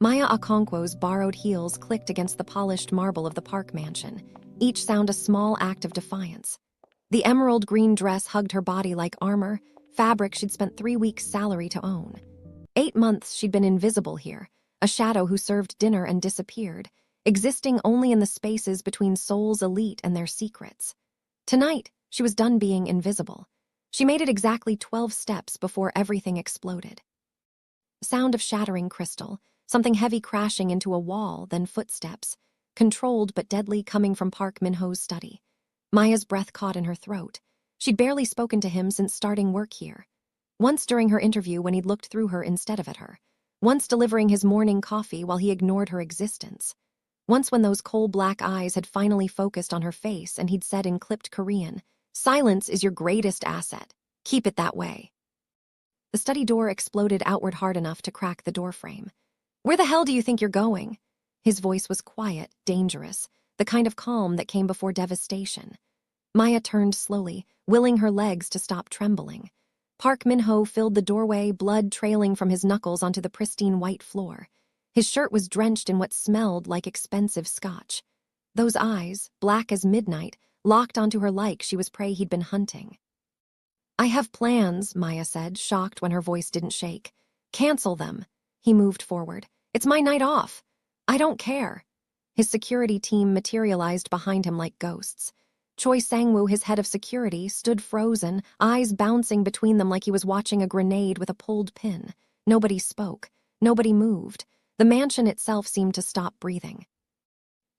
Maya Okonkwo's borrowed heels clicked against the polished marble of the Park mansion, each sound a small act of defiance. The emerald green dress hugged her body like armor, fabric she'd spent 3 weeks' salary to own. 8 months she'd been invisible here, a shadow who served dinner and disappeared, existing only in the spaces between Seoul's elite and their secrets. Tonight, she was done being invisible. She made it exactly 12 steps before everything exploded. The sound of shattering crystal, something heavy crashing into a wall, then footsteps, controlled but deadly, coming from Park Min-ho's study. Maya's breath caught in her throat. She'd barely spoken to him since starting work here. Once during her interview when he'd looked through her instead of at her. Once delivering his morning coffee while he ignored her existence. Once when those coal-black eyes had finally focused on her face and he'd said in clipped Korean, "Silence is your greatest asset. Keep it that way." The study door exploded outward hard enough to crack the doorframe. "Where the hell do you think you're going?" His voice was quiet, dangerous, the kind of calm that came before devastation. Maya turned slowly, willing her legs to stop trembling. Park Min-ho filled the doorway, blood trailing from his knuckles onto the pristine white floor. His shirt was drenched in what smelled like expensive scotch. Those eyes, black as midnight, locked onto her like she was prey he'd been hunting. "I have plans," Maya said, shocked when her voice didn't shake. "Cancel them." He moved forward. "It's my night off. I don't care." His security team materialized behind him like ghosts. Choi Sang-woo, his head of security, stood frozen, eyes bouncing between them like he was watching a grenade with a pulled pin. Nobody spoke. Nobody moved. The mansion itself seemed to stop breathing.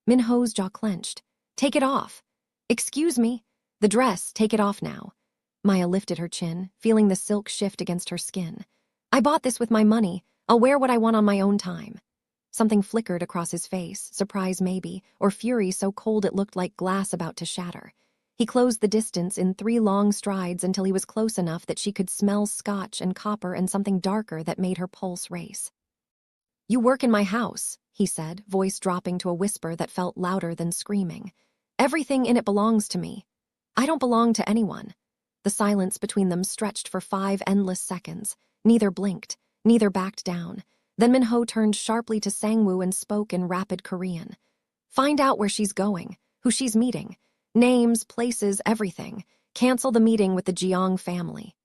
Min-ho's jaw clenched. "Take it off." "Excuse me?" "The dress, take it off now." Maya lifted her chin, feeling the silk shift against her skin. "I bought this with my money. I'll wear what I want on my own time." Something flickered across his face, surprise maybe, or fury so cold it looked like glass about to shatter. He closed the distance in 3 long strides until he was close enough that she could smell scotch and copper and something darker that made her pulse race. "You work in my house," he said, voice dropping to a whisper that felt louder than screaming. "Everything in it belongs to me. I don't belong to anyone." The silence between them stretched for 5 endless seconds. Neither blinked, neither backed down. Then Min-ho turned sharply to Sang-woo and spoke in rapid Korean. "Find out where she's going, who she's meeting. Names, places, everything. Cancel the meeting with the Jeong family."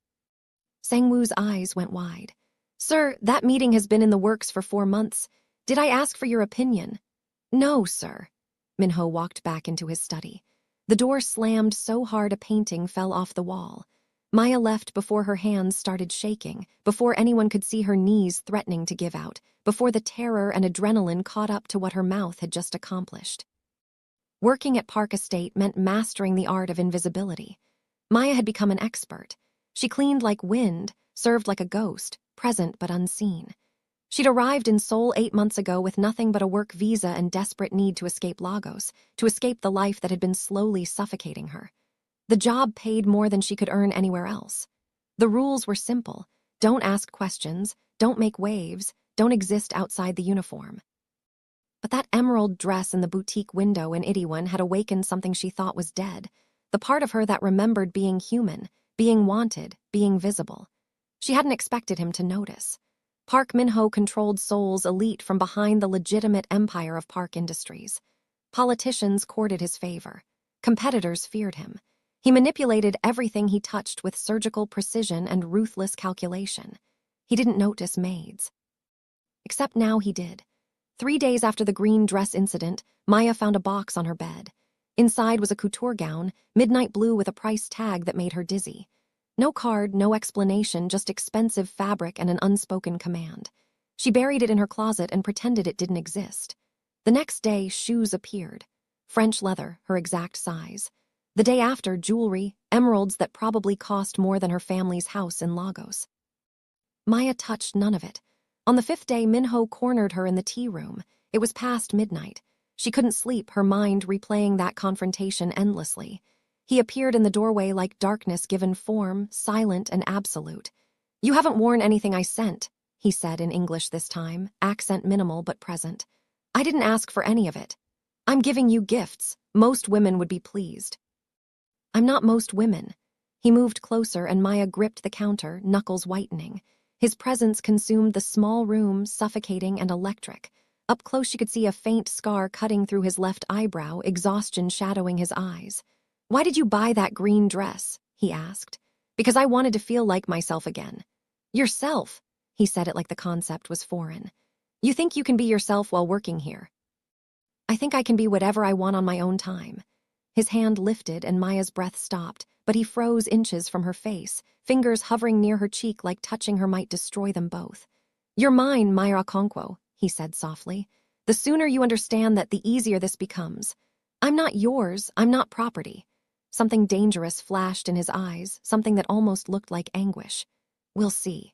Sang-woo's eyes went wide. "Sir, that meeting has been in the works for 4 months. Did I ask for your opinion?" "No, sir." Min-ho walked back into his study. The door slammed so hard a painting fell off the wall. Maya left before her hands started shaking, before anyone could see her knees threatening to give out, before the terror and adrenaline caught up to what her mouth had just accomplished. Working at Park Estate meant mastering the art of invisibility. Maya had become an expert. She cleaned like wind, served like a ghost, present but unseen. She'd arrived in Seoul 8 months ago with nothing but a work visa and desperate need to escape Lagos, to escape the life that had been slowly suffocating her. The job paid more than she could earn anywhere else. The rules were simple. Don't ask questions, don't make waves, don't exist outside the uniform. But that emerald dress in the boutique window in Itaewon had awakened something she thought was dead, the part of her that remembered being human, being wanted, being visible. She hadn't expected him to notice. Park Min-ho controlled Seoul's elite from behind the legitimate empire of Park Industries. Politicians courted his favor. Competitors feared him. He manipulated everything he touched with surgical precision and ruthless calculation. He didn't notice maids. Except now he did. 3 days after the green dress incident, Maya found a box on her bed. Inside was a couture gown, midnight blue with a price tag that made her dizzy. No card, no explanation, just expensive fabric and an unspoken command. She buried it in her closet and pretended it didn't exist. The next day, shoes appeared. French leather, her exact size. The day after, jewelry, emeralds that probably cost more than her family's house in Lagos. Maya touched none of it. On the 5th day, Min-ho cornered her in the tea room. It was past midnight. She couldn't sleep, her mind replaying that confrontation endlessly. He appeared in the doorway like darkness given form, silent and absolute. "You haven't worn anything I sent," he said in English this time, accent minimal but present. "I didn't ask for any of it. I'm giving you gifts. Most women would be pleased." "I'm not most women." He moved closer and Maya gripped the counter, knuckles whitening. His presence consumed the small room, suffocating and electric. Up close she could see a faint scar cutting through his left eyebrow, exhaustion shadowing his eyes. "Why did you buy that green dress?" he asked. "Because I wanted to feel like myself again." "Yourself?" He said it like the concept was foreign. "You think you can be yourself while working here?" "I think I can be whatever I want on my own time." His hand lifted and Maya's breath stopped, but he froze inches from her face, fingers hovering near her cheek like touching her might destroy them both. "You're mine, Maya Okonkwo," he said softly. "The sooner you understand that, the easier this becomes. I'm not yours, I'm not property." Something dangerous flashed in his eyes, something that almost looked like anguish. "We'll see."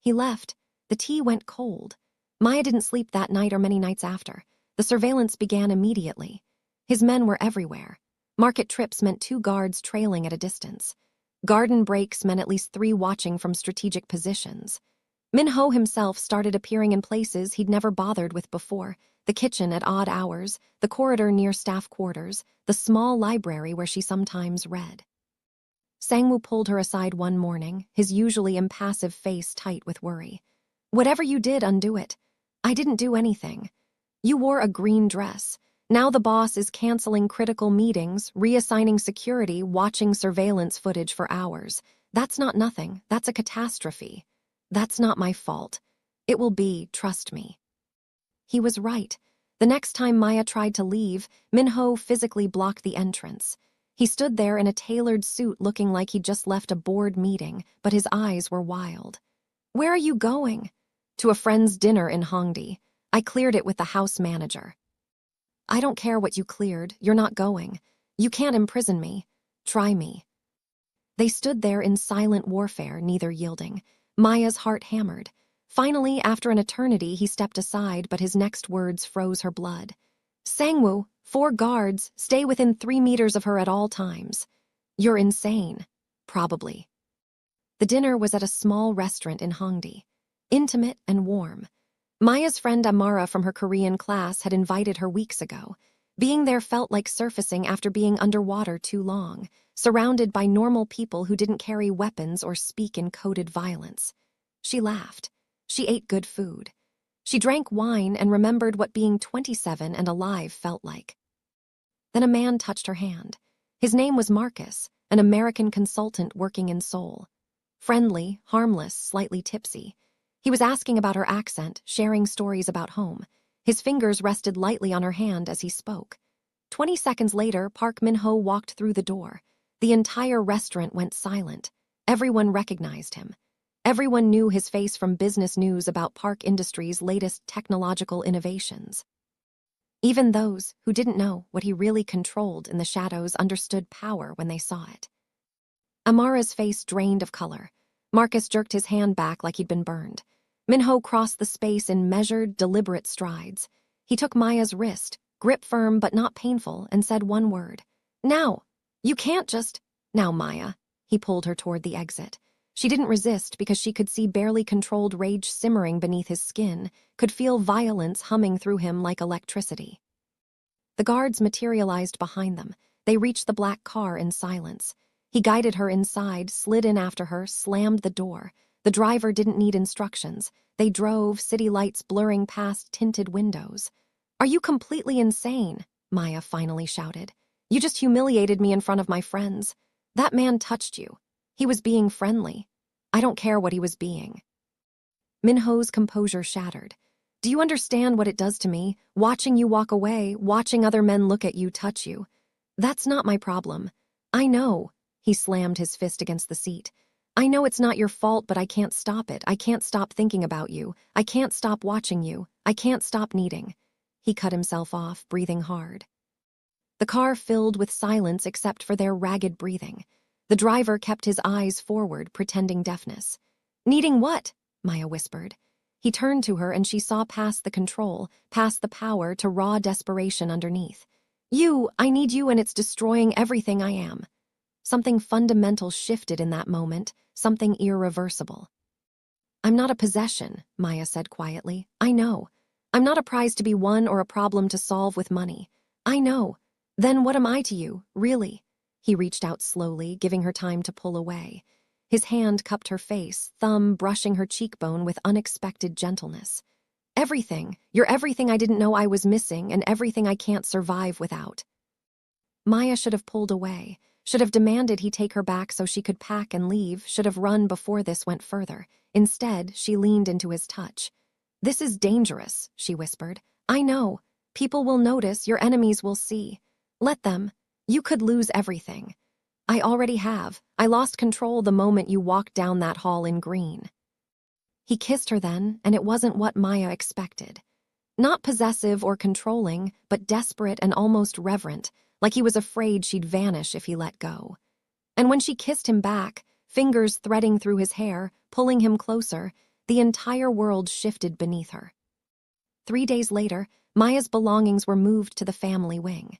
He left. The tea went cold. Maya didn't sleep that night or many nights after. The surveillance began immediately. His men were everywhere. Market trips meant 2 guards trailing at a distance. Garden breaks meant at least 3 watching from strategic positions. Min-ho himself started appearing in places he'd never bothered with before: the kitchen at odd hours, the corridor near staff quarters, the small library where she sometimes read. Sangwoo pulled her aside one morning, his usually impassive face tight with worry. "Whatever you did, undo it. I didn't do anything. You wore a green dress. Now the boss is canceling critical meetings, reassigning security, watching surveillance footage for hours. That's not nothing, that's a catastrophe. That's not my fault. It will be, trust me." He was right. The next time Maya tried to leave, Min-ho physically blocked the entrance. He stood there in a tailored suit looking like he'd just left a board meeting, but his eyes were wild. "Where are you going?" "To a friend's dinner in Hongdae. I cleared it with the house manager." "I don't care what you cleared, you're not going. You can't imprison me. Try me." They stood there in silent warfare, neither yielding. Maya's heart hammered. Finally, after an eternity, he stepped aside, but his next words froze her blood. "Sangwoo, 4 guards, stay within 3 meters of her at all times." "You're insane." "Probably." The dinner was at a small restaurant in Hongdae. Intimate and warm. Maya's friend Amara from her Korean class had invited her weeks ago. Being there felt like surfacing after being underwater too long, surrounded by normal people who didn't carry weapons or speak in coded violence. She laughed. She ate good food. She drank wine and remembered what being 27 and alive felt like. Then a man touched her hand. His name was Marcus, an American consultant working in Seoul. Friendly, harmless, slightly tipsy. He was asking about her accent, sharing stories about home. His fingers rested lightly on her hand as he spoke. 20 seconds later, Park Min-ho walked through the door. The entire restaurant went silent. Everyone recognized him. Everyone knew his face from business news about Park Industries' latest technological innovations. Even those who didn't know what he really controlled in the shadows understood power when they saw it. Amara's face drained of color. Marcus jerked his hand back like he'd been burned. Min-ho crossed the space in measured, deliberate strides. He took Maya's wrist, grip firm but not painful, and said one word. "Now! You can't just—" "Now, Maya." He pulled her toward the exit. She didn't resist because she could see barely controlled rage simmering beneath his skin, could feel violence humming through him like electricity. The guards materialized behind them. They reached the black car in silence. He guided her inside, slid in after her, slammed the door. The driver didn't need instructions. They drove, city lights blurring past tinted windows. "Are you completely insane?" Maya finally shouted. "You just humiliated me in front of my friends. That man touched you. He was being friendly. I don't care what he was being." Min-ho's composure shattered. "Do you understand what it does to me, watching you walk away, watching other men look at you, touch you? That's not my problem. I know." He slammed his fist against the seat. "I know it's not your fault, but I can't stop it. I can't stop thinking about you. I can't stop watching you. I can't stop needing." He cut himself off, breathing hard. The car filled with silence except for their ragged breathing. The driver kept his eyes forward, pretending deafness. "Needing what?" Maya whispered. He turned to her and she saw past the control, past the power, to raw desperation underneath. I need you, and it's destroying everything I am." Something fundamental shifted in that moment, something irreversible. "I'm not a possession," Maya said quietly. "I know. I'm not a prize to be won or a problem to solve with money. I know. Then what am I to you, really?" He reached out slowly, giving her time to pull away. His hand cupped her face, thumb brushing her cheekbone with unexpected gentleness. Everything. You're everything I didn't know I was missing and everything I can't survive without. Maya should have pulled away, should have demanded he take her back so she could pack and leave, should have run before this went further. Instead, she leaned into his touch. "This is dangerous," she whispered. "I know. People will notice, your enemies will see. Let them. You could lose everything. I already have. I lost control the moment you walked down that hall in green." He kissed her then, and it wasn't what Maya expected. Not possessive or controlling, but desperate and almost reverent, like he was afraid she'd vanish if he let go. And when she kissed him back, fingers threading through his hair, pulling him closer, the entire world shifted beneath her. 3 days later, Maya's belongings were moved to the family wing.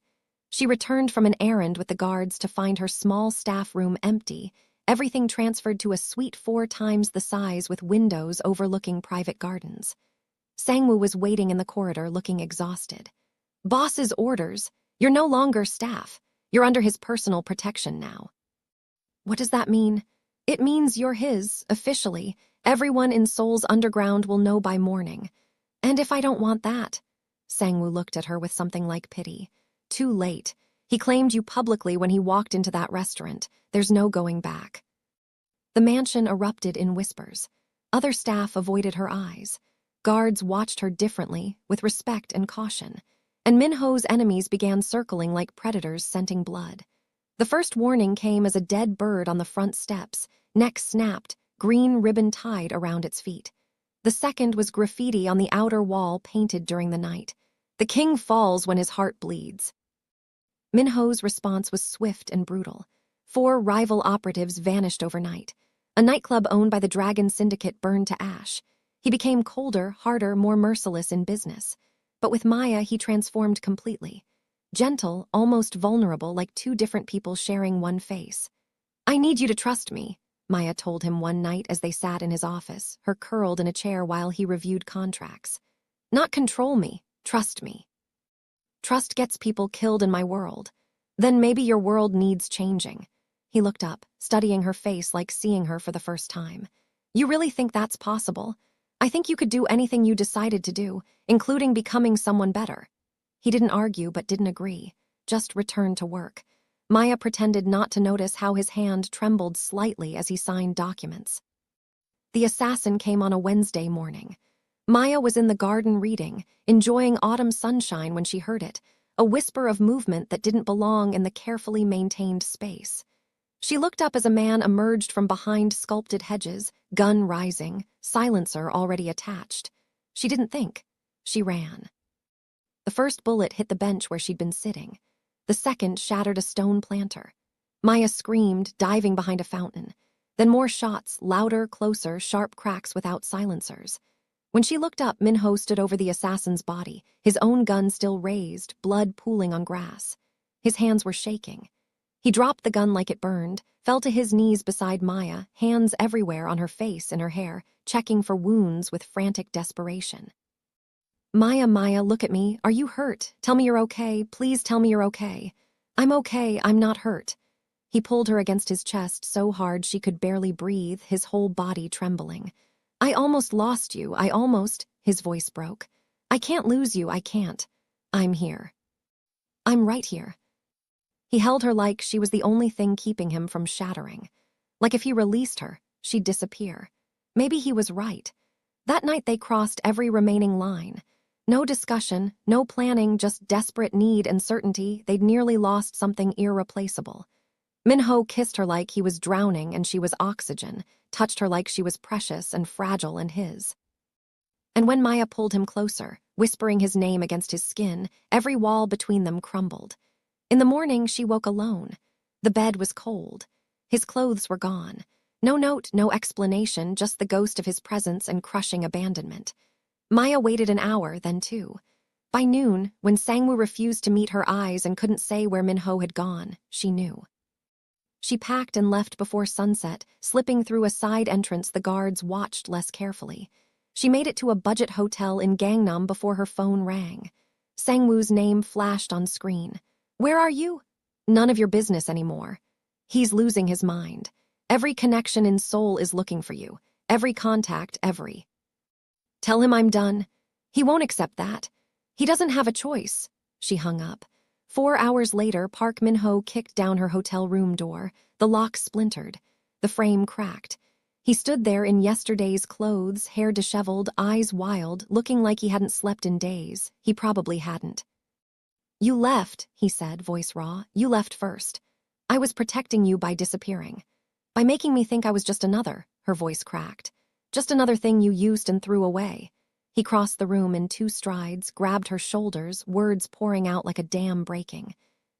She returned from an errand with the guards to find her small staff room empty, everything transferred to a suite 4 times the size with windows overlooking private gardens. Sangwoo was waiting in the corridor looking exhausted. "Boss's orders. You're no longer staff. You're under his personal protection now." "What does that mean?" "It means you're his, officially. Everyone in Seoul's underground will know by morning. And if I don't want that?" Sangwoo looked at her with something like pity. "Too late. He claimed you publicly when he walked into that restaurant. There's no going back." The mansion erupted in whispers. Other staff avoided her eyes. Guards watched her differently, with respect and caution. And Minho's enemies began circling like predators scenting blood. The first warning came as a dead bird on the front steps, neck snapped, green ribbon tied around its feet. The second was graffiti on the outer wall painted during the night. "The king falls when his heart bleeds." Minho's response was swift and brutal. 4 rival operatives vanished overnight. A nightclub owned by the Dragon Syndicate burned to ash. He became colder, harder, more merciless in business. But with Maya, he transformed completely. Gentle, almost vulnerable, like 2 different people sharing one face. "I need you to trust me," Maya told him one night as they sat in his office, her curled in a chair while he reviewed contracts. "Not control me, trust me. Trust gets people killed in my world. Then maybe your world needs changing." He looked up, studying her face like seeing her for the first time. "You really think that's possible? I think you could do anything you decided to do, including becoming someone better." He didn't argue but didn't agree, just returned to work. Maya pretended not to notice how his hand trembled slightly as he signed documents. The assassin came on a Wednesday morning. Maya was in the garden reading, enjoying autumn sunshine when she heard it, a whisper of movement that didn't belong in the carefully maintained space. She looked up as a man emerged from behind sculpted hedges, gun rising, silencer already attached. She didn't think. She ran. The first bullet hit the bench where she'd been sitting. The second shattered a stone planter. Maya screamed, diving behind a fountain. Then more shots, louder, closer, sharp cracks without silencers. When she looked up, Minho stood over the assassin's body, his own gun still raised, blood pooling on grass. His hands were shaking. He dropped the gun like it burned, fell to his knees beside Maya, hands everywhere on her face and her hair, checking for wounds with frantic desperation. "Maya, look at me. Are you hurt? Tell me you're okay. Please tell me you're okay." "I'm okay. I'm not hurt." He pulled her against his chest so hard she could barely breathe, his whole body trembling. "I almost lost you. His voice broke. "I can't lose you. I can't. I'm here. I'm right here." He held her like she was the only thing keeping him from shattering. Like if he released her, she'd disappear. Maybe he was right. That night they crossed every remaining line. No discussion, no planning, just desperate need and certainty they'd nearly lost something irreplaceable. Minho kissed her like he was drowning and she was oxygen, touched her like she was precious and fragile and his. And when Maya pulled him closer, whispering his name against his skin, every wall between them crumbled. In the morning, she woke alone. The bed was cold. His clothes were gone. No note, no explanation, just the ghost of his presence and crushing abandonment. Maya waited an hour, then 2. By noon, when Sangwoo refused to meet her eyes and couldn't say where Minho had gone, she knew. She packed and left before sunset, slipping through a side entrance the guards watched less carefully. She made it to a budget hotel in Gangnam before her phone rang. Sangwoo's name flashed on screen. "Where are you?" "None of your business anymore." He's losing his mind. Every connection in Seoul is looking for you. Every contact, every. Tell him I'm done. He won't accept that. He doesn't have a choice. She hung up. 4 hours later, Park Min-ho kicked down her hotel room door. The lock splintered. The frame cracked. He stood there in yesterday's clothes, hair disheveled, eyes wild, looking like he hadn't slept in days. He probably hadn't. You left, he said, voice raw. You left first. I was protecting you by disappearing. By making me think I was just another, her voice cracked. Just another thing you used and threw away. He crossed the room in 2 strides, grabbed her shoulders, words pouring out like a dam breaking.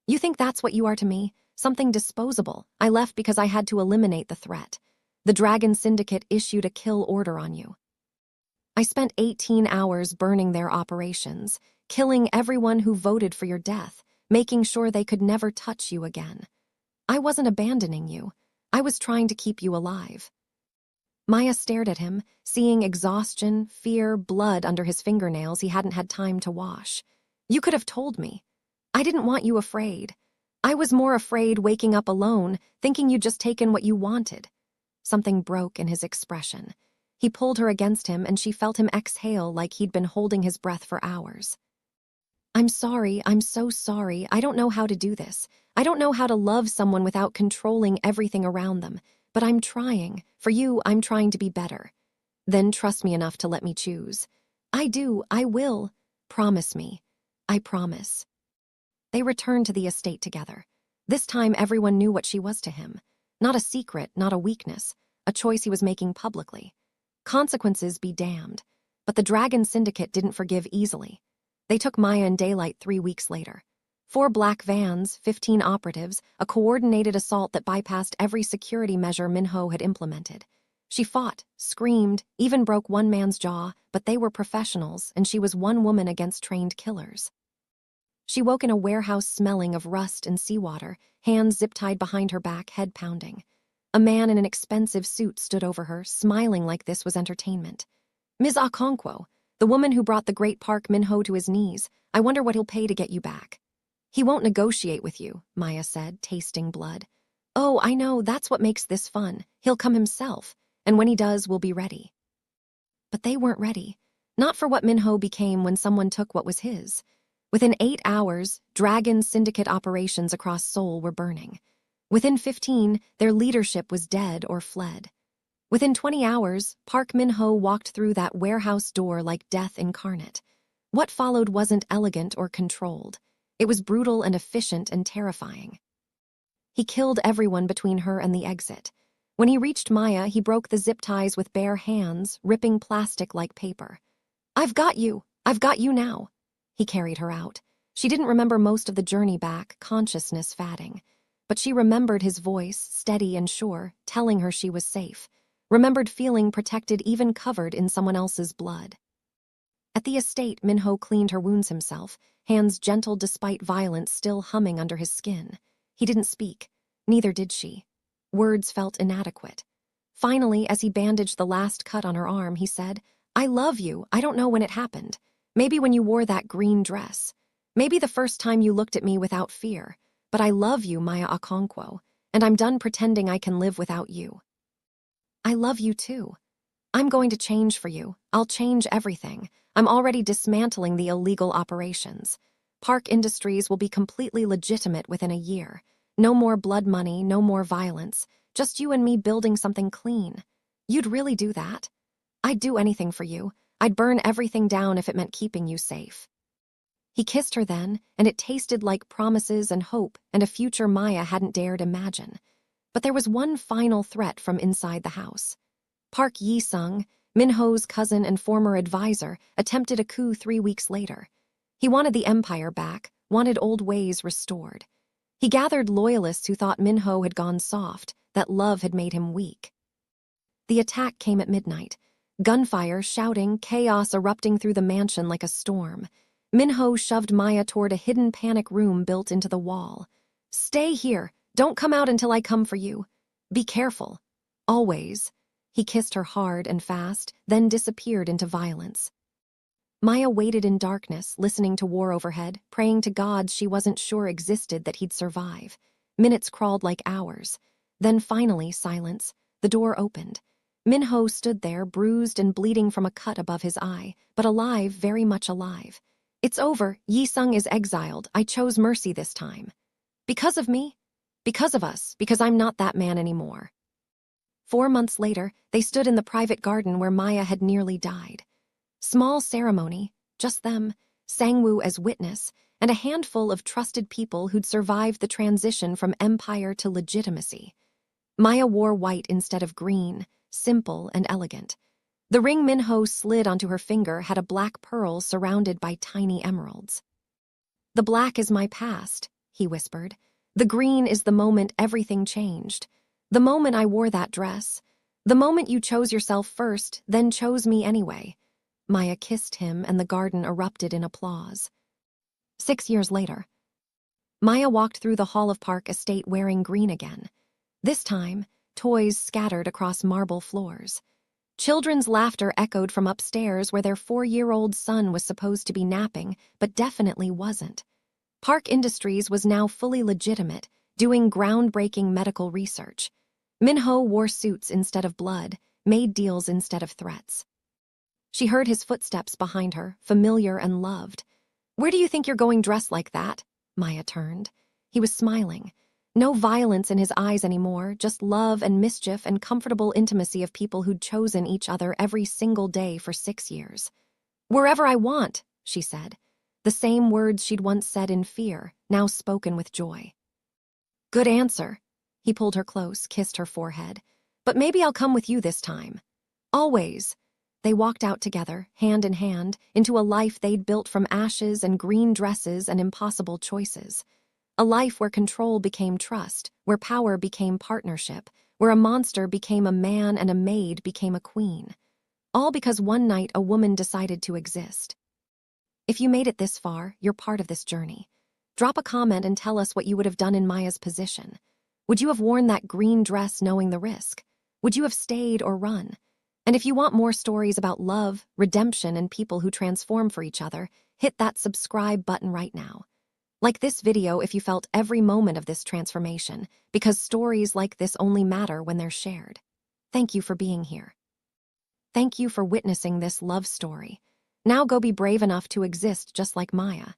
You think that's what you are to me? Something disposable. I left because I had to eliminate the threat. The Dragon Syndicate issued a kill order on you. I spent 18 hours burning their operations, killing everyone who voted for your death, making sure they could never touch you again. I wasn't abandoning you. I was trying to keep you alive. Maya stared at him, seeing exhaustion, fear, blood under his fingernails he hadn't had time to wash. You could have told me. I didn't want you afraid. I was more afraid waking up alone, thinking you'd just taken what you wanted. Something broke in his expression. He pulled her against him and she felt him exhale like he'd been holding his breath for hours. I'm sorry, I'm so sorry. I don't know how to do this. I don't know how to love someone without controlling everything around them. But I'm trying. For you, I'm trying to be better. Then trust me enough to let me choose. I do, I will. Promise me. I promise. They returned to the estate together. This time everyone knew what she was to him. Not a secret, not a weakness. A choice he was making publicly. Consequences be damned. But the Dragon Syndicate didn't forgive easily. They took Maya in daylight 3 weeks later. 4 black vans, 15 operatives, a coordinated assault that bypassed every security measure Min-ho had implemented. She fought, screamed, even broke one man's jaw, but they were professionals, and she was one woman against trained killers. She woke in a warehouse smelling of rust and seawater, hands zip-tied behind her back, head pounding. A man in an expensive suit stood over her, smiling like this was entertainment. Ms. Okonkwo, the woman who brought the great Park Min-ho to his knees. I wonder what he'll pay to get you back. He won't negotiate with you, Maya said, tasting blood. Oh, I know, that's what makes this fun. He'll come himself, and when he does, we'll be ready. But they weren't ready. Not for what Min-ho became when someone took what was his. Within 8 hours, Dragon Syndicate operations across Seoul were burning. Within 15, their leadership was dead or fled. Within 20 hours, Park Min-ho walked through that warehouse door like death incarnate. What followed wasn't elegant or controlled. It was brutal and efficient and terrifying. He killed everyone between her and the exit. When he reached Maya, he broke the zip ties with bare hands, ripping plastic like paper. I've got you now. He carried her out. She didn't remember most of the journey back, consciousness fading. But she remembered his voice, steady and sure, telling her she was safe. Remembered feeling protected even covered in someone else's blood. At the estate, Min-ho cleaned her wounds himself, hands gentle despite violence still humming under his skin. He didn't speak. Neither did she. Words felt inadequate. Finally, as he bandaged the last cut on her arm, he said, I love you. I don't know when it happened. Maybe when you wore that green dress. Maybe the first time you looked at me without fear. But I love you, Maya Okonkwo, and I'm done pretending I can live without you. I love you too. I'm going to change for you. I'll change everything. I'm already dismantling the illegal operations. Park Industries will be completely legitimate within a year. No more blood money, no more violence. Just you and me building something clean. You'd really do that? I'd do anything for you. I'd burn everything down if it meant keeping you safe. He kissed her then, and it tasted like promises and hope and a future Maya hadn't dared imagine. But there was one final threat from inside the house. Park Yi-sung, Min-ho's cousin and former advisor, attempted a coup 3 weeks later. He wanted the empire back, wanted old ways restored. He gathered loyalists who thought Min-ho had gone soft, that love had made him weak. The attack came at midnight. Gunfire, shouting, chaos erupting through the mansion like a storm. Min-ho shoved Maya toward a hidden panic room built into the wall. Stay here. Don't come out until I come for you. Be careful. Always. He kissed her hard and fast, then disappeared into violence. Maya waited in darkness, listening to war overhead, praying to gods she wasn't sure existed that he'd survive. Minutes crawled like hours. Then finally, silence. The door opened. Minho stood there, bruised and bleeding from a cut above his eye, but alive, very much alive. It's over. Yi-sung is exiled. I chose mercy this time. Because of me? Because of us, because I'm not that man anymore. 4 months later, they stood in the private garden where Maya had nearly died. Small ceremony, just them, Sangwoo as witness, and a handful of trusted people who'd survived the transition from empire to legitimacy. Maya wore white instead of green, simple and elegant. The ring Minho slid onto her finger had a black pearl surrounded by tiny emeralds. The black is my past, he whispered. The green is the moment everything changed. The moment I wore that dress. The moment you chose yourself first, then chose me anyway. Maya kissed him and the garden erupted in applause. 6 years later. Maya walked through the Hall of Park estate wearing green again. This time, toys scattered across marble floors. Children's laughter echoed from upstairs where their 4-year-old son was supposed to be napping, but definitely wasn't. Park Industries was now fully legitimate, doing groundbreaking medical research. Minho wore suits instead of blood, made deals instead of threats. She heard his footsteps behind her, familiar and loved. Where do you think you're going dressed like that? Maya turned. He was smiling. No violence in his eyes anymore, just love and mischief and comfortable intimacy of people who'd chosen each other every single day for 6 years. Wherever I want, she said. The same words she'd once said in fear, now spoken with joy. Good answer. He pulled her close, kissed her forehead. But maybe I'll come with you this time. Always. They walked out together, hand in hand, into a life they'd built from ashes and green dresses and impossible choices. A life where control became trust, where power became partnership, where a monster became a man and a maid became a queen. All because one night a woman decided to exist. If you made it this far, you're part of this journey. Drop a comment and tell us what you would have done in Maya's position. Would you have worn that green dress knowing the risk? Would you have stayed or run? And if you want more stories about love, redemption, and people who transform for each other, hit that subscribe button right now. Like this video if you felt every moment of this transformation, because stories like this only matter when they're shared. Thank you for being here. Thank you for witnessing this love story. Now go be brave enough to exist just like Maya.